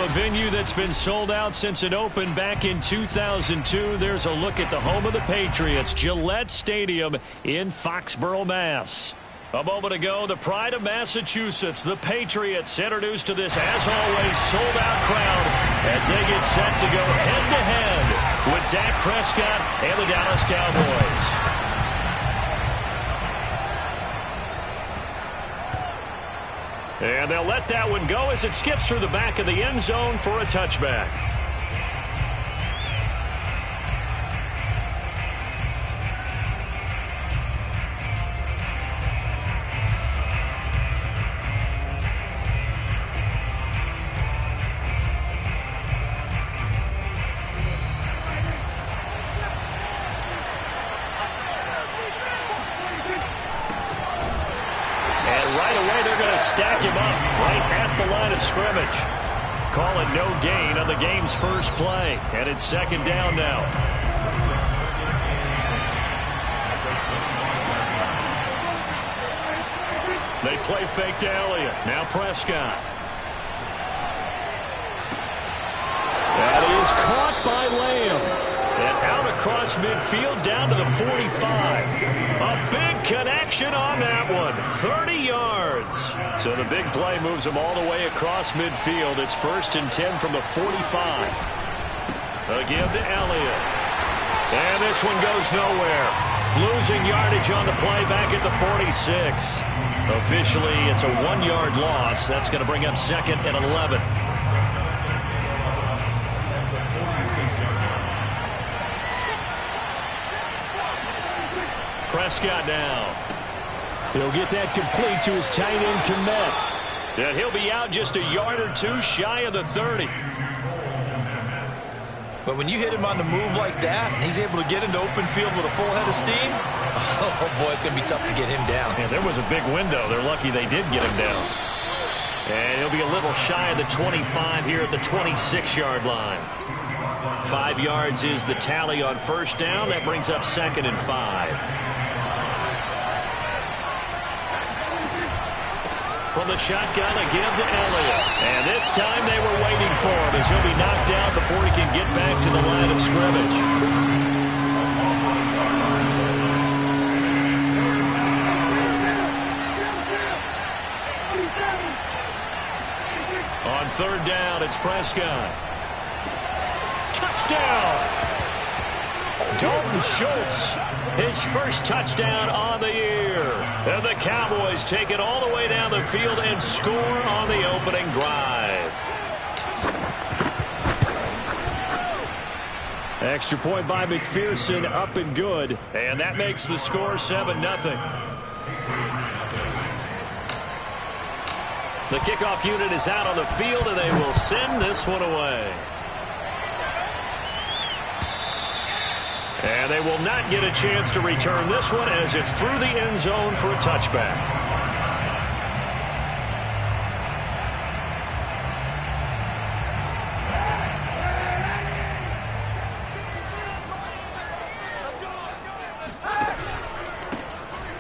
a venue that's been sold out since it opened back in 2002. There's a look at the home of the Patriots, Gillette Stadium in Foxborough, Mass. A moment ago, the pride of Massachusetts, the Patriots, introduced to this, as always, sold-out crowd as they get set to go head-to-head with Dak Prescott and the Dallas Cowboys. And they'll let that one go as it skips through the back of the end zone for a touchback. Stack him up right at the line of scrimmage. Call it no gain on the game's first play. And it's second down now. They play fake to Elliott. Now Prescott. That is caught by Lamb. And out across midfield down to the 45. A big connection on that one. 30 yards. So the big play moves them all the way across midfield. It's 1st and 10 from the 45. Again to Elliott. And this one goes nowhere. Losing yardage on the play back at the 46. Officially, it's a 1-yard loss. That's going to bring up 2nd and 11. Prescott now. He'll get that complete to his tight end, Komet. And he'll be out just a yard or two shy of the 30. But when you hit him on the move like that, and he's able to get into open field with a full head of steam, oh, boy, it's going to be tough to get him down. Yeah, there was a big window. They're lucky they did get him down. And he'll be a little shy of the 25 here at the 26-yard line. 5 yards is the tally on first down. That brings up 2nd and 5. From the shotgun again to Elliott. And this time they were waiting for him as he'll be knocked down before he can get back to the line of scrimmage. On 3rd down, it's Prescott. Touchdown! Dalton Schultz, his first touchdown on the year. And the Cowboys take it all the way down the field and score on the opening drive. Extra point by McPherson, up and good. And that makes the score 7-0. The kickoff unit is out on the field, and they will send this one away. And they will not get a chance to return this one as it's through the end zone for a touchback.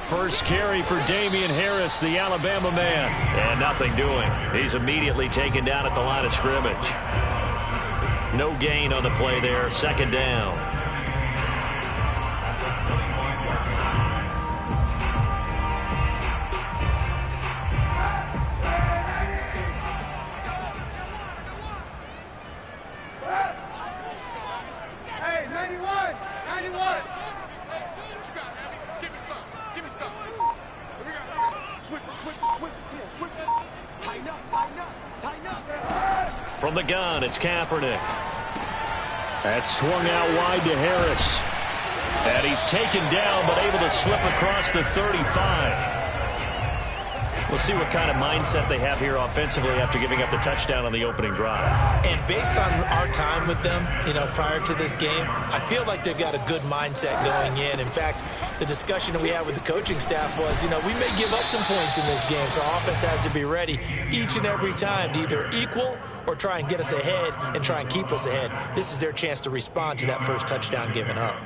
First carry for Damian Harris, the Alabama man. And nothing doing. He's immediately taken down at the line of scrimmage. No gain on the play there. 2nd down. From the gun, it's Kaepernick. That's swung out wide to Harris. And he's taken down, but able to slip across the 35. We'll see what kind of mindset they have here offensively after giving up the touchdown on the opening drive. And based on our time with them, prior to this game, I feel like they've got a good mindset going in. In fact, the discussion that we had with the coaching staff was, we may give up some points in this game, so offense has to be ready each and every time to either equal or try and get us ahead and try and keep us ahead. This is their chance to respond to that first touchdown given up.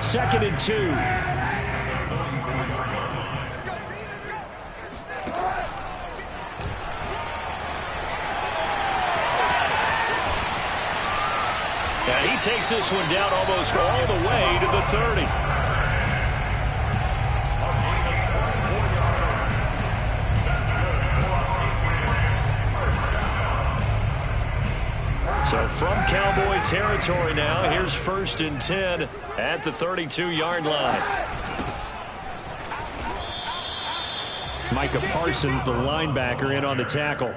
2nd and 2. takes this one down almost all the way to the 30. So from Cowboy territory now, here's 1st and 10 at the 32-yard line. Micah Parsons, the linebacker, in on the tackle.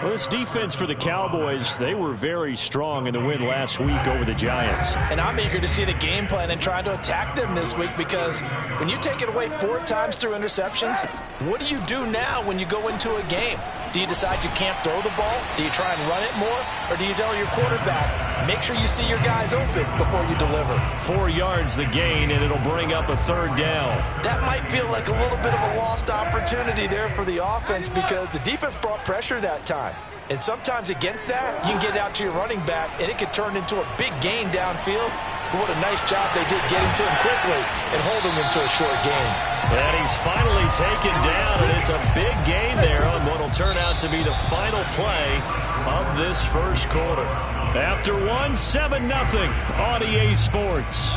Well, this defense for the Cowboys, they were very strong in the win last week over the Giants. And I'm eager to see the game plan and try to attack them this week, because when you take it away 4 times through interceptions, what do you do now when you go into a game? Do you decide you can't throw the ball? Do you try and run it more? Or do you tell your quarterback, make sure you see your guys open before you deliver? 4 yards the gain, and it'll bring up a 3rd down. That might feel like a little bit of a lost opportunity there for the offense, because the defense brought pressure that time. And sometimes against that, you can get out to your running back, and it could turn into a big gain downfield. But what a nice job they did getting to him quickly and holding him to a short gain. And he's finally taken down, and it's a big gain there on what will turn out to be the final play of this first quarter. After one, 7-0 on EA Sports.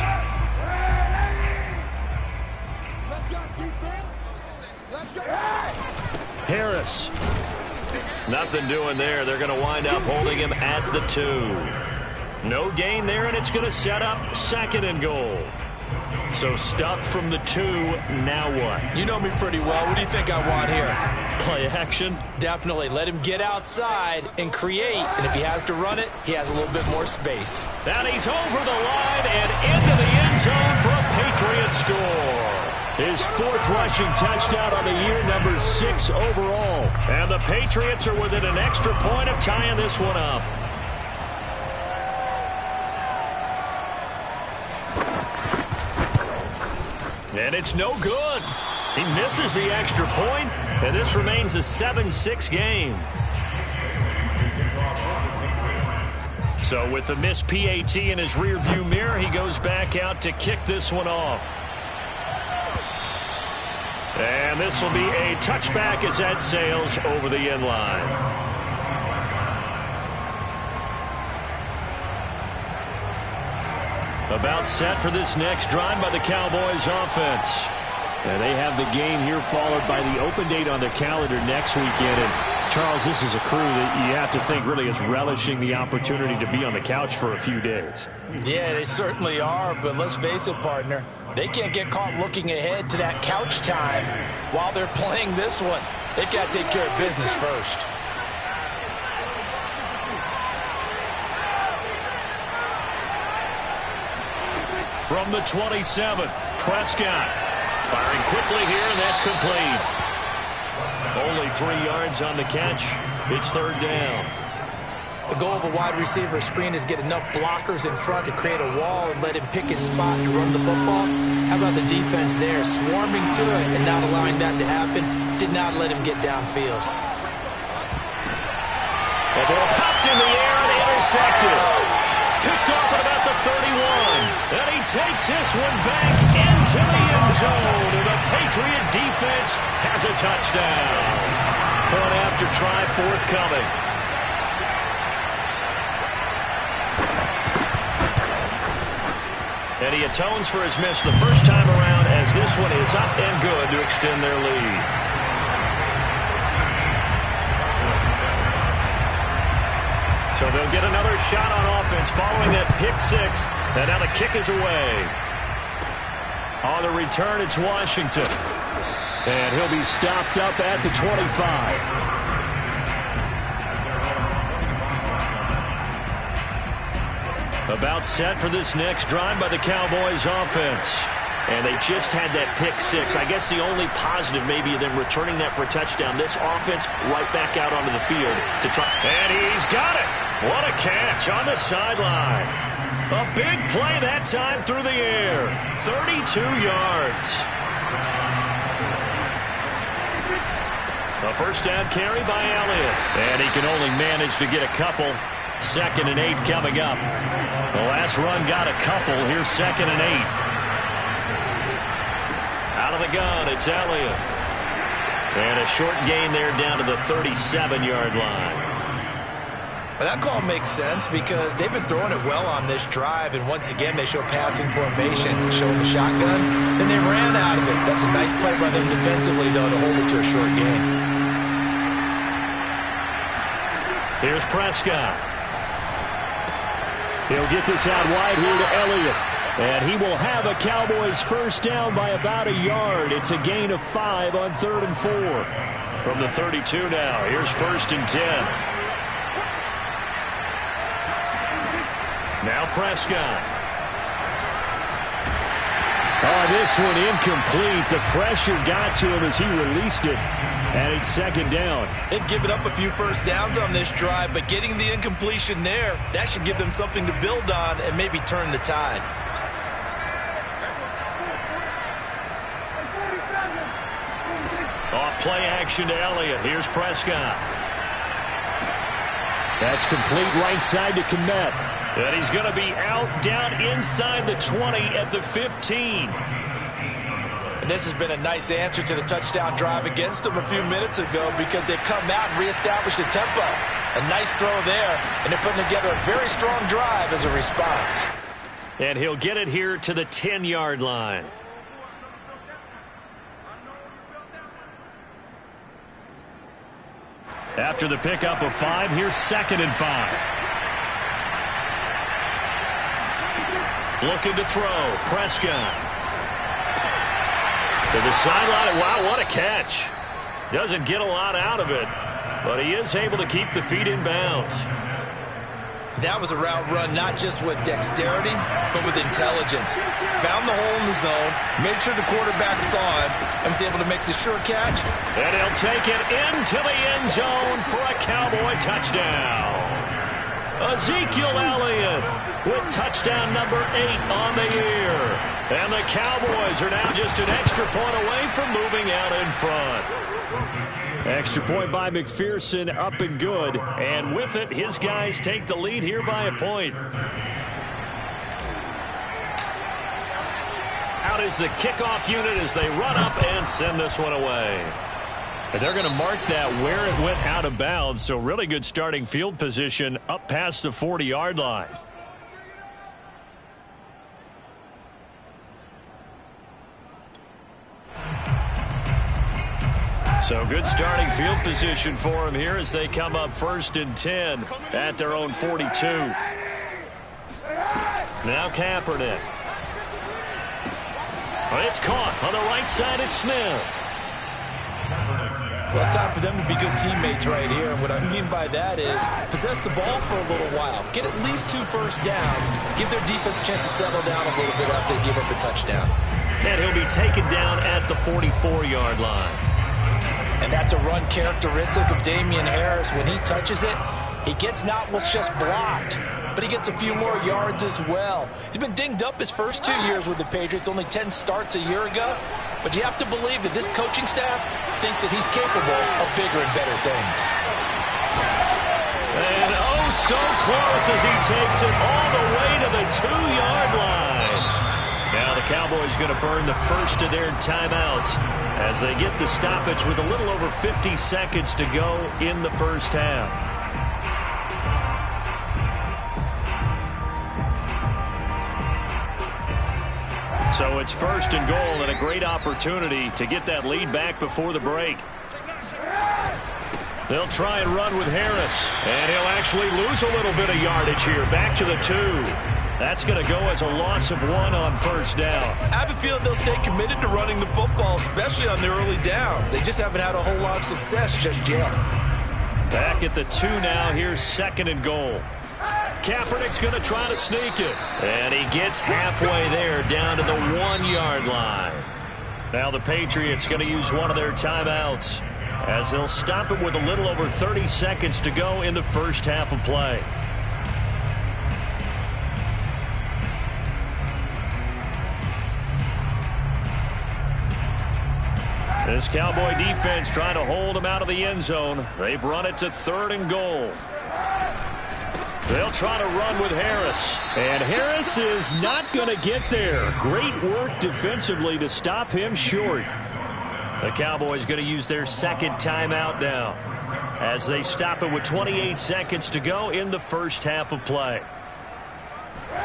Let's go, defense. Let's go. Harris. Nothing doing there. They're going to wind up holding him at the 2. No gain there, and it's going to set up 2nd and goal. So stuffed from the 2, now what? You know me pretty well. What do you think I want here? Play action? Definitely. Let him get outside and create. And if he has to run it, he has a little bit more space. And he's over the line and into the end zone for a Patriot score. His 4th rushing touchdown on the year, number 6 overall. And the Patriots are within an extra point of tying this one up. And it's no good. He misses the extra point, and this remains a 7-6 game. So with the missed PAT in his rearview mirror, he goes back out to kick this one off. And this will be a touchback as that sails over the end line. About set for this next drive by the Cowboys offense. And they have the game here followed by the open date on their calendar next weekend. And Charles, this is a crew that you have to think really is relishing the opportunity to be on the couch for a few days. Yeah, they certainly are, but let's face it, partner. They can't get caught looking ahead to that couch time while they're playing this one. They've got to take care of business first. From the 27, Prescott firing quickly here, and that's complete. Only 3 yards on the catch. It's 3rd down. The goal of a wide receiver screen is get enough blockers in front to create a wall and let him pick his spot to run the football. How about the defense there, swarming to it and not allowing that to happen? Did not let him get downfield. The ball popped in the air and intercepted. Picked off at about the 31. And he takes this one back into the end zone. And the Patriot defense has a touchdown. Point after try forthcoming. And he atones for his miss the first time around as this one is up and good to extend their lead. So they'll get another shot on offense following that pick 6. And now the kick is away. On the return, it's Washington. And he'll be stopped up at the 25. About set for this next drive by the Cowboys offense. And they just had that pick 6. I guess the only positive maybe them returning that for a touchdown. This offense right back out onto the field to try. And he's got it. What a catch on the sideline. A big play that time through the air. 32 yards. A first down carry by Elliott. And he can only manage to get a couple. 2nd and 8 coming up. The last run got a couple. Here's 2nd and 8. Out of the gun, it's Elliott. And a short gain there down to the 37-yard line. Well, that call makes sense because they've been throwing it well on this drive, and once again they show passing formation, showing the shotgun. Then they ran out of it. That's a nice play by them defensively, though, to hold it to a short game. Here's Prescott. He'll get this out wide here to Elliott. And he will have a Cowboys first down by about a yard. It's a gain of 5 on 3rd and 4. From the 32 now, here's 1st and 10. Now Prescott. Oh, this one incomplete. The pressure got to him as he released it. And it's 2nd down. They've given up a few first downs on this drive, but getting the incompletion there, that should give them something to build on and maybe turn the tide. Off play action to Elliott. Here's Prescott. That's complete right side to Kmet. And he's going to be out down inside the 20 at the 15. And this has been a nice answer to the touchdown drive against them a few minutes ago because they've come out and reestablished the tempo. A nice throw there, and they're putting together a very strong drive as a response. And he'll get it here to the 10-yard line. After the pickup of 5, here's 2nd and 5. Looking to throw. Prescott. To the sideline. Wow, what a catch. Doesn't get a lot out of it, but he is able to keep the feet in bounds. That was a route run not just with dexterity, but with intelligence. Found the hole in the zone, made sure the quarterback saw him, and was able to make the sure catch. And he'll take it into the end zone for a Cowboy touchdown. Ezekiel Elliott with touchdown number 8 on the year. And the Cowboys are now just an extra point away from moving out in front. Extra point by McPherson, up and good. And with it, his guys take the lead here by a point. Out is the kickoff unit as they run up and send this one away. And they're going to mark that where it went out of bounds. So really good starting field position up past the 40-yard line. So good starting field position for them here as they come up 1st and 10 at their own 42. Now Kaepernick. Well, it's caught on the right side. It's Smith. Well, it's time for them to be good teammates right here. And what I mean by that is possess the ball for a little while. Get at least 2 first downs. Give their defense a chance to settle down a little bit after they give up a touchdown. And he'll be taken down at the 44-yard line. And that's a run characteristic of Damian Harris. When he touches it, he gets not what's just blocked, but he gets a few more yards as well. He's been dinged up his first 2 years with the Patriots, only 10 starts a year ago. But you have to believe that this coaching staff thinks that he's capable of bigger and better things. And oh, so close as he takes it all the way to the 2-yard line. Now the Cowboys going to burn the first of their timeouts as they get the stoppage with a little over 50 seconds to go in the first half. So it's 1st and goal and a great opportunity to get that lead back before the break. They'll try and run with Harris, and he'll actually lose a little bit of yardage here. Back to the 2. That's going to go as a loss of 1 on 1st down. I have a feeling they'll stay committed to running the football, especially on their early downs. They just haven't had a whole lot of success just yet. Back at the 2 now. Here's 2nd and goal. Kaepernick's going to try to sneak it. And he gets halfway there down to the 1-yard line. Now the Patriots going to use one of their timeouts as they'll stop it with a little over 30 seconds to go in the first half of play. This Cowboy defense trying to hold him out of the end zone. They've run it to 3rd and goal. They'll try to run with Harris. And Harris is not going to get there. Great work defensively to stop him short. The Cowboys going to use their second timeout now as they stop it with 28 seconds to go in the first half of play.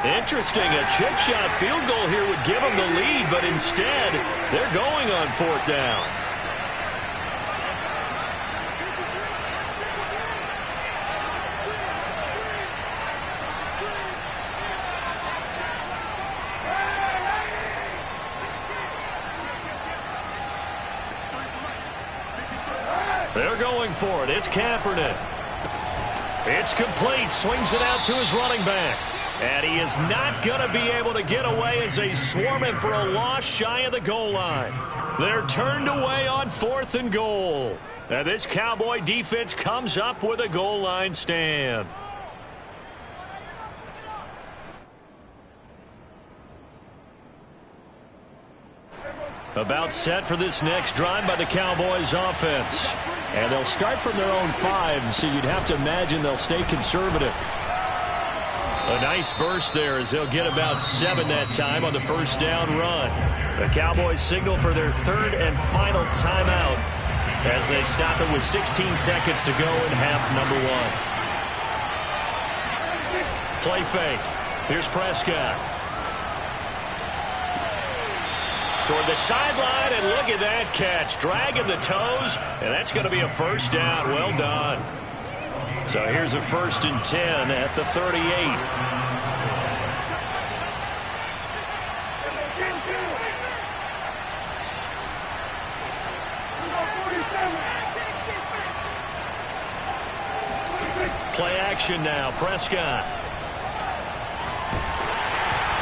Interesting, a chip shot field goal here would give them the lead, but instead they're going on fourth down. They're going for it. It's Kaepernick. It's complete. Swings it out to his running back. And he is not going to be able to get away as they swarm him for a loss shy of the goal line. They're turned away on 4th and goal. And this Cowboy defense comes up with a goal line stand. About set for this next drive by the Cowboys offense. And they'll start from their own 5, so you'd have to imagine they'll stay conservative. A nice burst there as they'll get about 7 that time on the first down run. The Cowboys signal for their 3rd and final timeout as they stop it with 16 seconds to go in half number 1. Play fake. Here's Prescott. Toward the sideline, and look at that catch. Dragging the toes, and that's going to be a first down. Well done. So here's a 1st and 10 at the 38. Play action now. Prescott.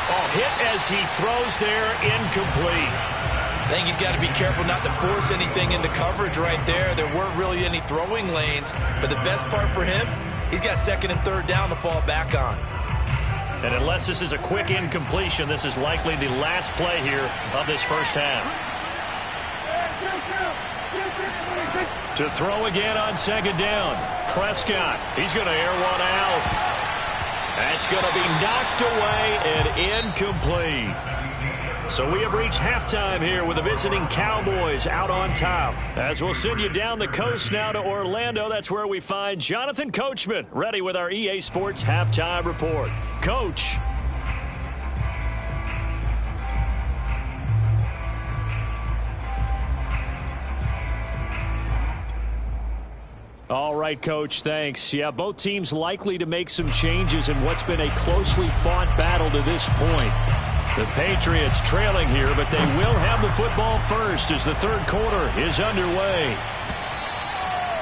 Oh, hit as he throws there, incomplete. I think he's got to be careful not to force anything into coverage right there. There weren't really any throwing lanes, but the best part for him, he's got 2nd and 3rd down to fall back on. And unless this is a quick incompletion, this is likely the last play here of this first half. To throw again on 2nd down. Prescott, he's going to air one out. That's going to be knocked away and incomplete. So we have reached halftime here with the visiting Cowboys out on top. As we'll send you down the coast now to Orlando, that's where we find Jonathan Coachman ready with our EA Sports Halftime Report. Coach. All right, Coach, thanks. Yeah, both teams likely to make some changes in what's been a closely fought battle to this point. The Patriots trailing here, but they will have the football first as the 3rd quarter is underway.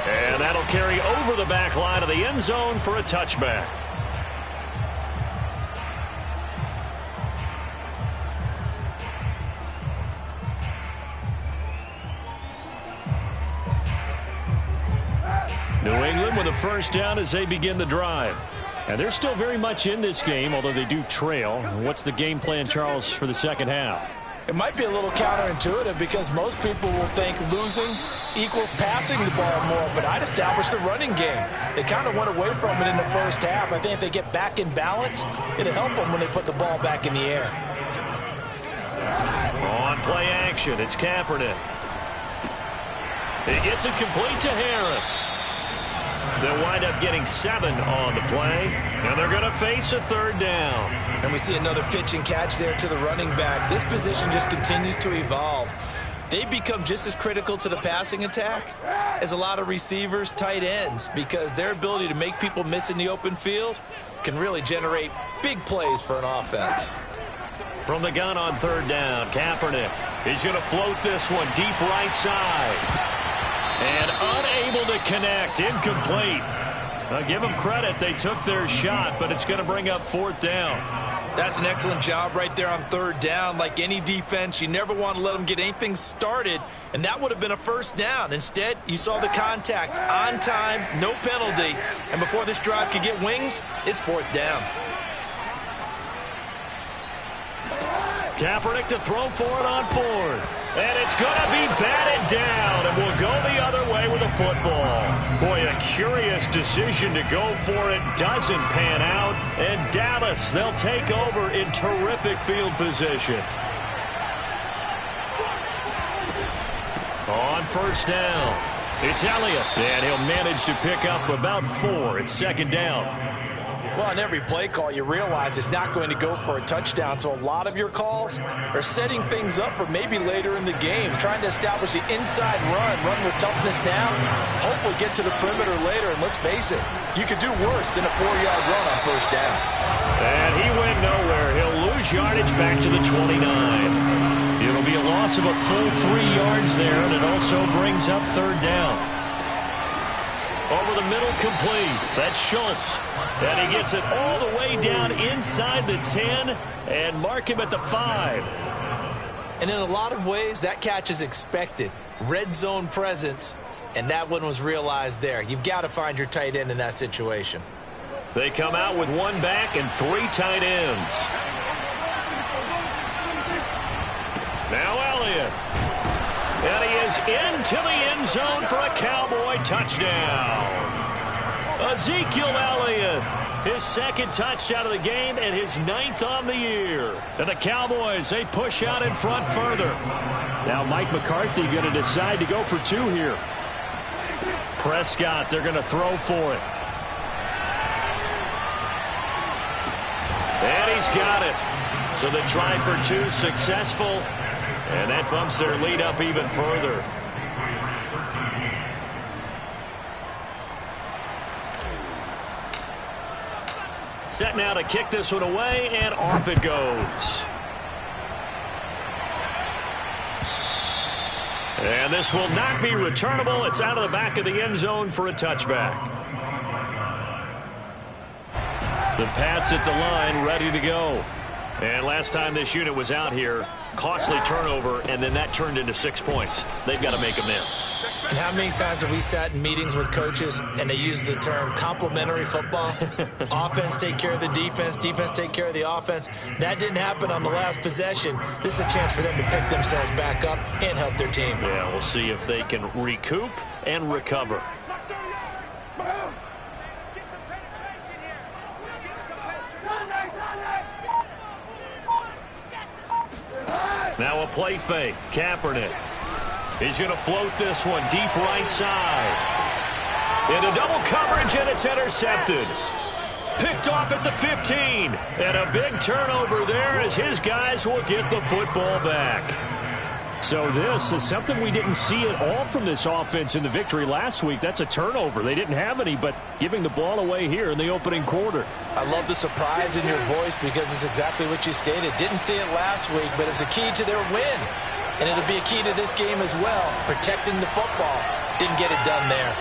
And that'll carry over the back line of the end zone for a touchback. New England with a first down as they begin the drive. And they're still very much in this game, although they do trail. What's the game plan, Charles, for the second half? It might be a little counterintuitive because most people will think losing equals passing the ball more, but I'd establish the running game. They kind of went away from it in the first half. I think if they get back in balance, it'll help them when they put the ball back in the air. On play action, it's Kaepernick. He gets it complete to Harris. They'll wind up getting 7 on the play, and they're going to face a 3rd down. And we see another pitch and catch there to the running back. This position just continues to evolve. They become just as critical to the passing attack as a lot of receivers, tight ends, because their ability to make people miss in the open field can really generate big plays for an offense. From the gun on 3rd down, Kaepernick. He's going to float this one deep right side. And unable to connect, incomplete. Give them credit, they took their shot, but it's going to bring up 4th down. That's an excellent job right there on 3rd down. Like any defense, you never want to let them get anything started, and that would have been a first down. Instead, you saw the contact on time, no penalty, and before this drive could get wings, it's 4th down. Kaepernick to throw for it on 4th. And it's going to be batted down, and we'll go the other way with the football. Boy, a curious decision to go for it. Doesn't pan out. And Dallas, they'll take over in terrific field position. first down. It's Elliott, and he'll manage to pick up about 4. It's second down. Well, on every play call, you realize it's not going to go for a touchdown, so a lot of your calls are setting things up for maybe later in the game, trying to establish the inside run with toughness now, hopefully get to the perimeter later, and let's face it, you could do worse than a 4-yard run on first down. And he went nowhere. He'll lose yardage back to the 29. It'll be a loss of a full 3 yards there, and it also brings up third down. Over the middle, complete. That's Schultz. And he gets it all the way down inside the 10 and mark him at the 5. And in a lot of ways, that catch is expected. Red zone presence, and that one was realized there. You've got to find your tight end in that situation. They come out with 1 back and 3 tight ends. Now Elliott. And he is into the end zone for a Cowboy touchdown. Ezekiel Elliott, his second touchdown of the game and his 9th on the year. And the Cowboys, they push out in front further. Now Mike McCarthy going to decide to go for 2 here. Prescott, they're going to throw for it. And he's got it. So the try for 2 successful. And that bumps their lead up even further. Set now to kick this one away, and off it goes. And this will not be returnable. It's out of the back of the end zone for a touchback. The Pats at the line, ready to go. And last time this unit was out here, costly turnover, and then that turned into 6 points. They've got to make amends. And how many times have we sat in meetings with coaches and they use the term complementary football? Offense take care of the defense, defense take care of the offense. That didn't happen on the last possession. This is a chance for them to pick themselves back up and help their team. Yeah, we'll see if they can recoup and recover. Now a play fake. Kaepernick. He's going to float this one deep right side. Into double coverage, and it's intercepted. Picked off at the 15. And a big turnover there as his guys will get the football back. So this is something we didn't see at all from this offense in the victory last week. That's a turnover. They didn't have any, but giving the ball away here in the opening quarter. I love the surprise in your voice because it's exactly what you stated. Didn't see it last week, but it's a key to their win. And it'll be a key to this game as well, protecting the football. Didn't get it done there.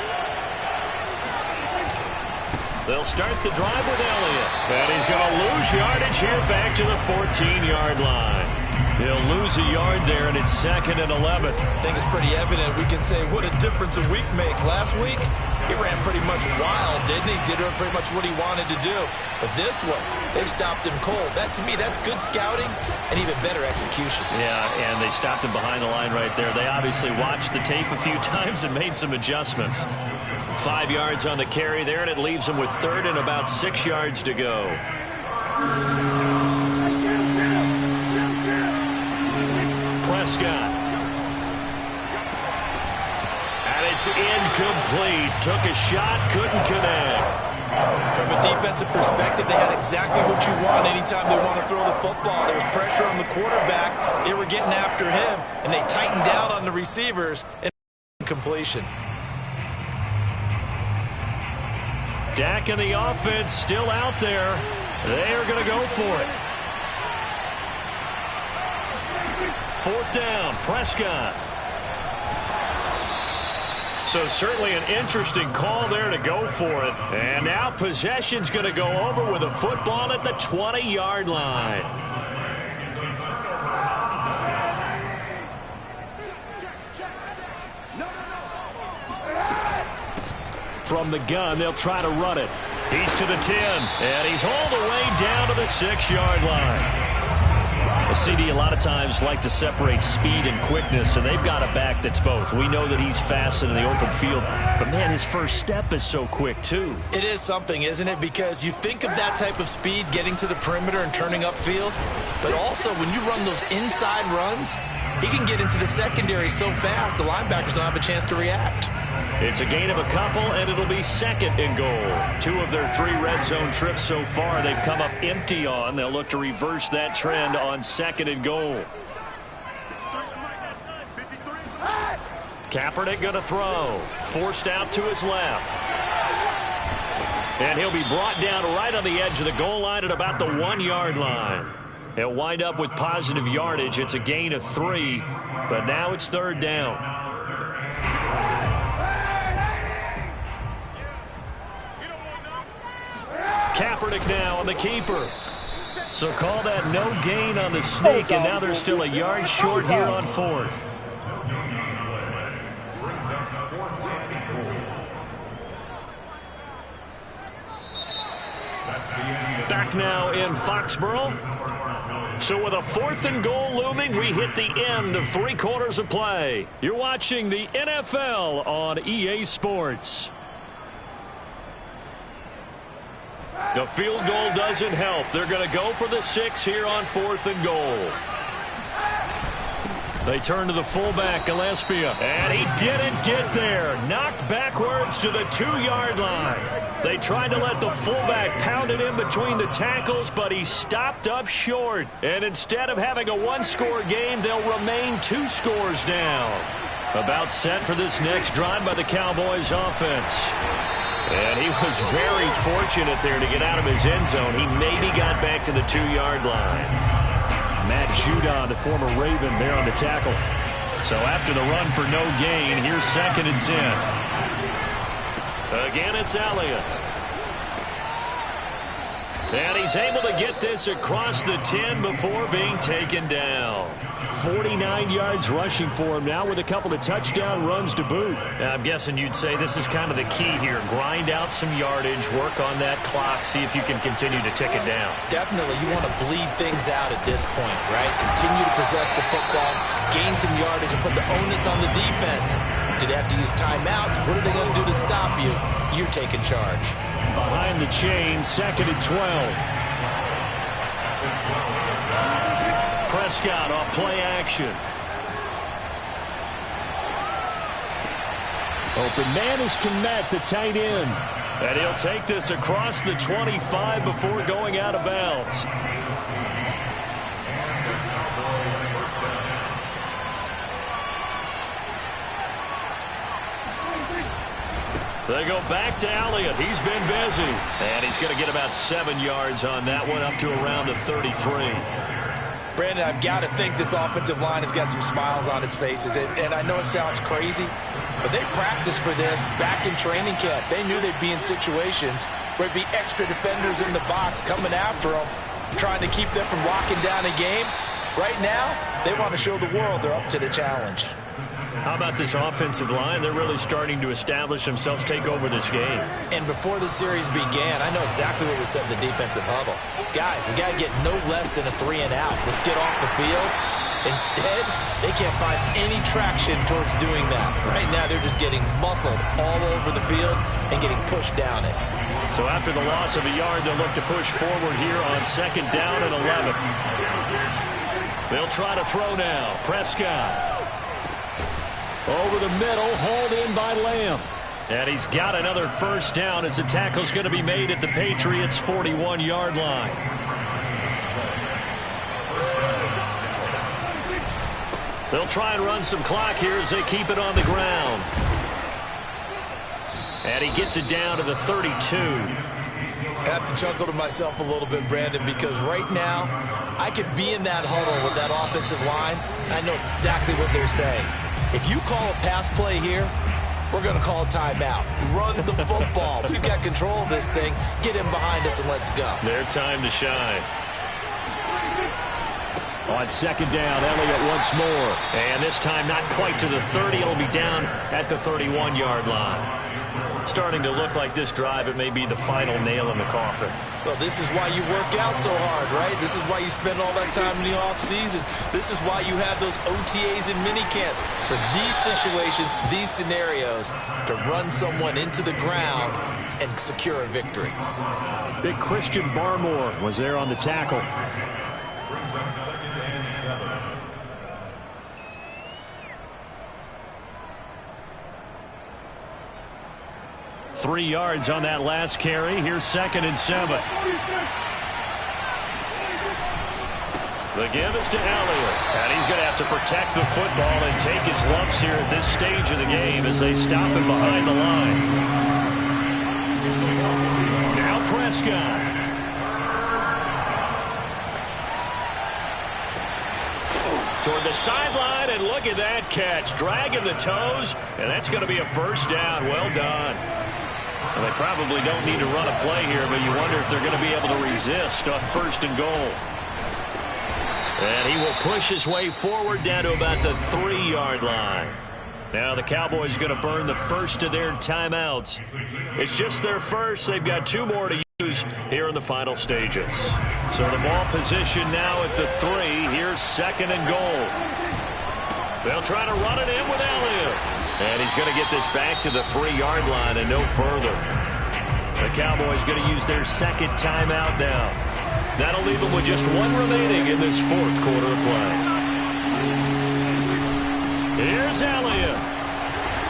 They'll start the drive with Elliott. And he's going to lose yardage here back to the 14-yard line. He'll lose a yard there, and it's 2nd and 11. I think it's pretty evident. We can say what a difference a week makes. Last week, he ran pretty much wild, didn't he? Did pretty much what he wanted to do. But this one, they stopped him cold. That, to me, that's good scouting and even better execution. Yeah, and they stopped him behind the line right there. They obviously watched the tape a few times and made some adjustments. 5 yards on the carry there, and it leaves him with 3rd and about 6 yards to go. Prescott. And it's incomplete. Took a shot, couldn't connect. From a defensive perspective, they had exactly what you want anytime they want to throw the football. There was pressure on the quarterback. They were getting after him, and they tightened down on the receivers and completion. Dak and the offense still out there. They are going to go for it. 4th down, Prescott. So certainly an interesting call there to go for it. And now possession's going to go over with a football at the 20-yard line. From the gun, they'll try to run it. He's to the 10, and he's all the way down to the 6-yard line. The CD a lot of times like to separate speed and quickness, and they've got a back that's both. We know that he's fast in the open field, but, man, his first step is so quick, too. It is something, isn't it? Because you think of that type of speed getting to the perimeter and turning upfield, but also when you run those inside runs, he can get into the secondary so fast the linebackers don't have a chance to react. It's a gain of a couple, and it'll be 2nd and goal. 2 of their 3 red zone trips so far they've come up empty on. They'll look to reverse that trend on 2nd and goal. Kaepernick going to throw. Forced out to his left. And he'll be brought down right on the edge of the goal line at about the 1-yard line. He'll wind up with positive yardage. It's a gain of 3, but now it's 3rd down. Kaepernick now on the keeper. So call that no gain on the sneak, and now they're still a yard short here on 4th. Back now in Foxborough. So with a 4th and goal looming, we hit the end of 3 quarters of play. You're watching the NFL on EA Sports. The field goal doesn't help. They're going to go for the 6 here on 4th and goal. They turn to the fullback, Gillespie, and he didn't get there. Knocked backwards to the 2-yard line. They tried to let the fullback pound it in between the tackles, but he stopped up short. And instead of having a 1-score game, they'll remain 2 scores down. About set for this next drive by the Cowboys offense. And he was very fortunate there to get out of his end zone. He maybe got back to the 2-yard line. Matt Judon, the former Raven, there on the tackle. So after the run for no gain, here's 2nd and 10. Again, it's Elliott. And he's able to get this across the 10 before being taken down. 49 yards rushing for him now with a couple of touchdown runs to boot. I'm guessing you'd say this is kind of the key here. Grind out some yardage, work on that clock, see if you can continue to tick it down. Definitely, you want to bleed things out at this point, right? Continue to possess the football, gain some yardage, and put the onus on the defense. Do they have to use timeouts? What are they going to do to stop you? You're taking charge. Behind the chain, 2nd and 12. Prescott off play action. Open man is Kmet, the tight end. And he'll take this across the 25 before going out of bounds. They go back to Elliott. He's been busy. And he's going to get about 7 yards on that one, up to around the 33. Brandon, I've got to think this offensive line has got some smiles on its faces. And I know it sounds crazy, but they practiced for this back in training camp. They knew they'd be in situations where it'd be extra defenders in the box coming after them, trying to keep them from locking down a game. Right now, they want to show the world they're up to the challenge. How about this offensive line? They're really starting to establish themselves, take over this game. And before the series began, I know exactly what we said in the defensive huddle. Guys, we got to get no less than a 3 and out. Let's get off the field. Instead, they can't find any traction towards doing that. Right now, they're just getting muscled all over the field and getting pushed down it. So after the loss of a yard, they'll look to push forward here on 2nd down and 11. They'll try to throw now. Prescott. Over the middle, hauled in by Lamb. And he's got another 1st down as the tackle's going to be made at the Patriots' 41-yard line. They'll try and run some clock here as they keep it on the ground. And he gets it down to the 32. I have to chuckle to myself a little bit, Brandon, because right now I could be in that huddle with that offensive line, and I know exactly what they're saying. If you call a pass play here, we're going to call a timeout. Run the football. We've got control of this thing. Get him behind us and let's go. Their time to shine. On 2nd down, Elliott once more. And this time not quite to the 30. It'll be down at the 31-yard line. Starting to look like this drive, it may be the final nail in the coffin. Well, this is why you work out so hard, right? This is why you spend all that time in the offseason. This is why you have those OTAs and minicamps. For these situations, these scenarios, to run someone into the ground and secure a victory. Big Christian Barmore was there on the tackle. 3 yards on that last carry. Here's 2nd and 7. The give is to Elliott, and he's going to have to protect the football and take his lumps here at this stage of the game as they stop him behind the line. Now Prescott. Toward the sideline, and look at that catch. Dragging the toes, and that's going to be a first down. Well done. Well, they probably don't need to run a play here, but you wonder if they're going to be able to resist on 1st and goal. And he will push his way forward down to about the 3-yard line. Now the Cowboys are going to burn the first of their timeouts. It's just their first. They've got 2 more to use here in the final stages. So the ball position now at the 3. Here's 2nd and goal. They'll try to run it in with Elliott. And he's going to get this back to the 3-yard line and no further. The Cowboys going to use their 2nd timeout now. That'll leave them with just 1 remaining in this 4th quarter of play. Here's Elliott.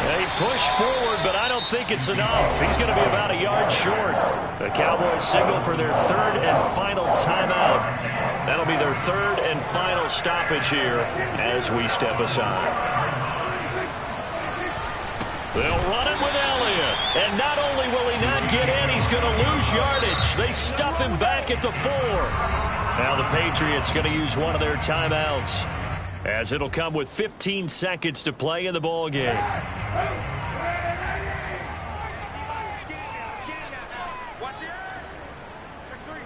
They push forward, but I don't think it's enough. He's going to be about a yard short. The Cowboys signal for their 3rd and final timeout. That'll be their 3rd and final stoppage here as we step aside. They'll run it with Elliott. And not only will he not get in, he's going to lose yardage. They stuff him back at the 4. Now the Patriots going to use one of their timeouts, as it'll come with 15 seconds to play in the ball game.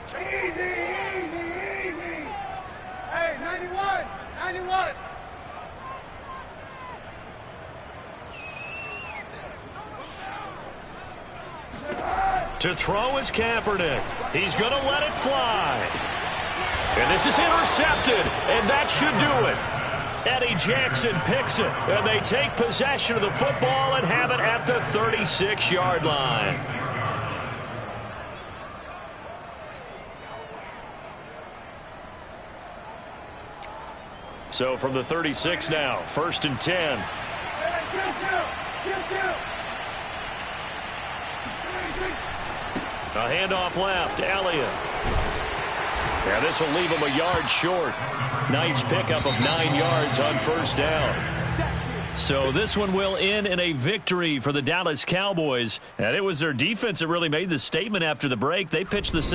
Easy. Hey, 91. To throw is Kaepernick. He's going to let it fly. And this is intercepted, and that should do it. Eddie Jackson picks it, and they take possession of the football and have it at the 36-yard line. So from the 36 now, 1st and 10. A handoff left, Elliott. Yeah, this will leave him a yard short. Nice pickup of 9 yards on 1st down. So this one will end in a victory for the Dallas Cowboys. And it was their defense that really made the statement after the break. They pitched the